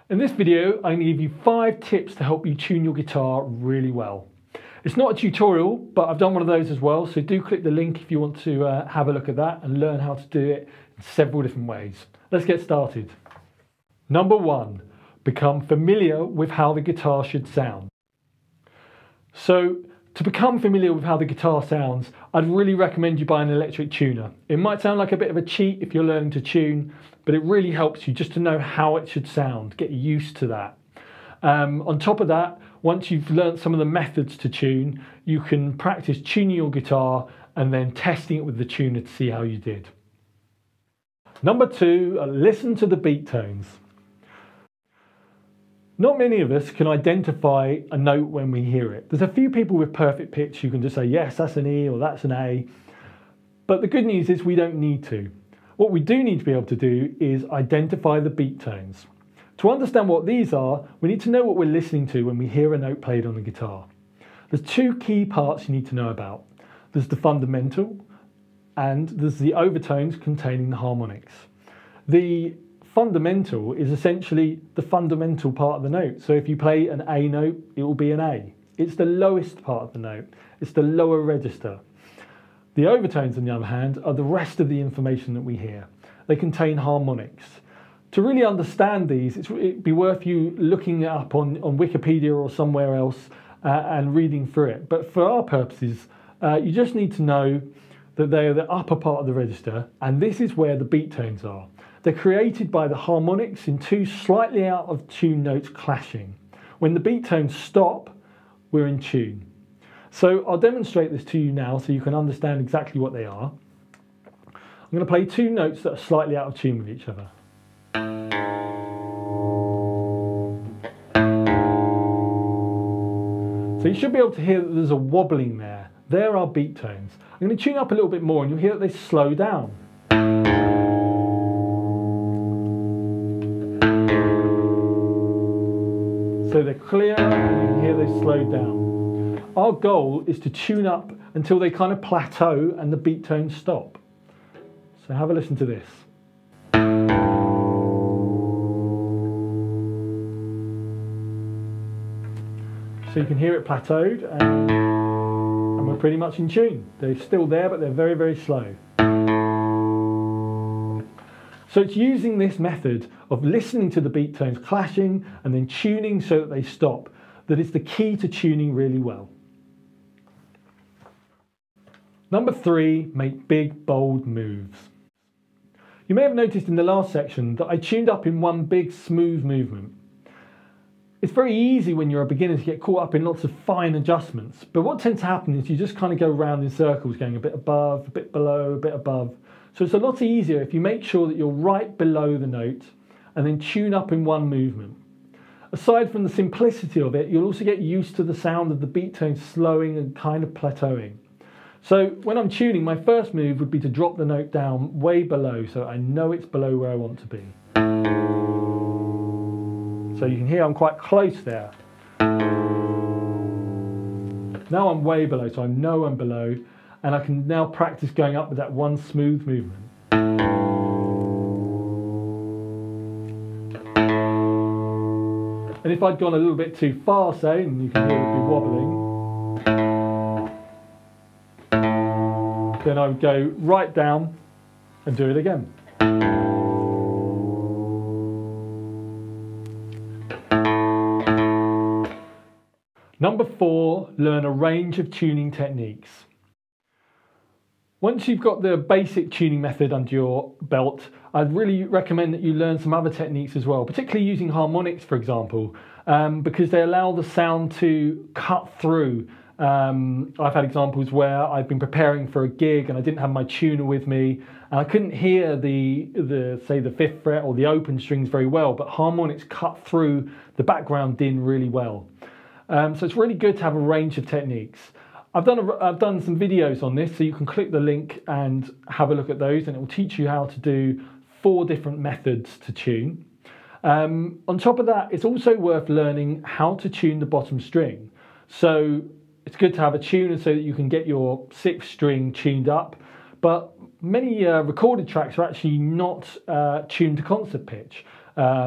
In this video, I'm going to give you 5 tips to help you tune your guitar really well. It's not a tutorial, but I've done one of those as well, so do click the link if you want to have a look at that and learn how to do it in several different ways. Let's get started. Number 1, become familiar with how the guitar should sound. So, to become familiar with how the guitar sounds, I'd really recommend you buy an electric tuner. It might sound like a bit of a cheat if you're learning to tune, but it really helps you just to know how it should sound, get used to that. On top of that, once you've learned some of the methods to tune, you can practice tuning your guitar and then testing it with the tuner to see how you did. Number 2, listen to the beat tones. Not many of us can identify a note when we hear it. There's a few people with perfect pitch who can just say, yes, that's an E or that's an A. But the good news is we don't need to. What we do need to be able to do is identify the beat tones. To understand what these are, we need to know what we're listening to when we hear a note played on the guitar. There's 2 key parts you need to know about. There's the fundamental and there's the overtones containing the harmonics. The fundamental is essentially the fundamental part of the note. So if you play an A note, it will be an A. It's the lowest part of the note. It's the lower register. The overtones, on the other hand, are the rest of the information that we hear. They contain harmonics. To really understand these, it'd be worth you looking it up on Wikipedia or somewhere else and reading through it. But for our purposes, you just need to know that they are the upper part of the register, and this is where the beat tones are. They're created by the harmonics in 2 slightly out of tune notes clashing. When the beat tones stop, we're in tune. So I'll demonstrate this to you now so you can understand exactly what they are. I'm going to play 2 notes that are slightly out of tune with each other. So you should be able to hear that there's a wobbling there. There are beat tones. I'm going to tune up a little bit more and you'll hear that they slow down. So they're clear and you can hear they slowed down. Our goal is to tune up until they kind of plateau and the beat tones stop. So have a listen to this. So you can hear it plateaued and we're pretty much in tune. They're still there, but they're very, very slow. So it's using this method of listening to the beat tones clashing and then tuning so that they stop that is the key to tuning really well. Number 3, make big, bold moves. You may have noticed in the last section that I tuned up in one big, smooth movement. It's very easy when you're a beginner to get caught up in lots of fine adjustments, but what tends to happen is you just kind of go around in circles, going a bit above, a bit below, a bit above. So it's a lot easier if you make sure that you're right below the note and then tune up in one movement. Aside from the simplicity of it, you'll also get used to the sound of the beat tones slowing and kind of plateauing. So when I'm tuning, my first move would be to drop the note down way below so I know it's below where I want to be. So you can hear I'm quite close there. Now I'm way below, so I know I'm below, and I can now practice going up with that one smooth movement. And if I'd gone a little bit too far, say, and you can hear it be wobbling, then I would go right down and do it again. Number 4, learn a range of tuning techniques. Once you've got the basic tuning method under your belt, I'd really recommend that you learn some other techniques as well, particularly using harmonics, for example, because they allow the sound to cut through. I've had examples where I've been preparing for a gig and I didn't have my tuner with me and I couldn't hear the 5th fret or the open strings very well, but harmonics cut through the background din really well. So it's really good to have a range of techniques. I've done some videos on this, so you can click the link and have a look at those, and it will teach you how to do 4 different methods to tune. On top of that, it's also worth learning how to tune the bottom string. So it's good to have a tuner so that you can get your 6th string tuned up, but many recorded tracks are actually not tuned to concert pitch,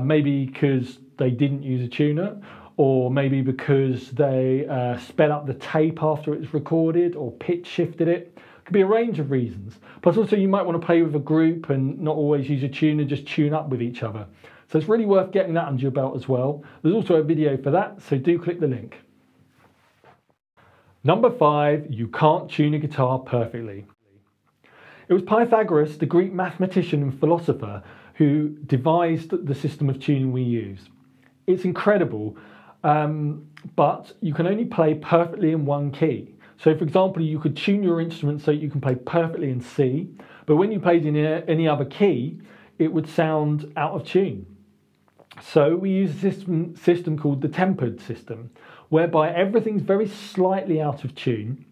maybe because they didn't use a tuner, or maybe because they sped up the tape after it's recorded or pitch shifted it. It could be a range of reasons. Plus also you might want to play with a group and not always use a tuner, just tune up with each other. So it's really worth getting that under your belt as well. There's also a video for that, so do click the link. Number 5, you can't tune a guitar perfectly. It was Pythagoras, the Greek mathematician and philosopher, who devised the system of tuning we use. It's incredible, but you can only play perfectly in one key. So for example, you could tune your instrument so you can play perfectly in C, but when you played in any other key, it would sound out of tune. So we use a system called the tempered system, whereby everything's very slightly out of tune,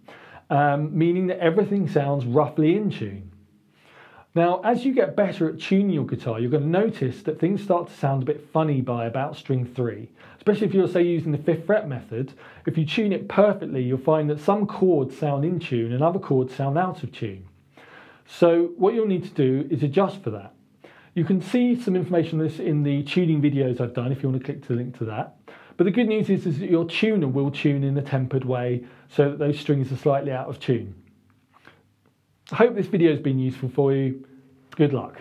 meaning that everything sounds roughly in tune. Now, as you get better at tuning your guitar, you're going to notice that things start to sound a bit funny by about string 3, especially if you're, say, using the 5th fret method. If you tune it perfectly, you'll find that some chords sound in tune and other chords sound out of tune. So what you'll need to do is adjust for that. You can see some information on this in the tuning videos I've done if you want to click to the link to that. But the good news is that your tuner will tune in a tempered way so that those strings are slightly out of tune. I hope this video has been useful for you. Good luck.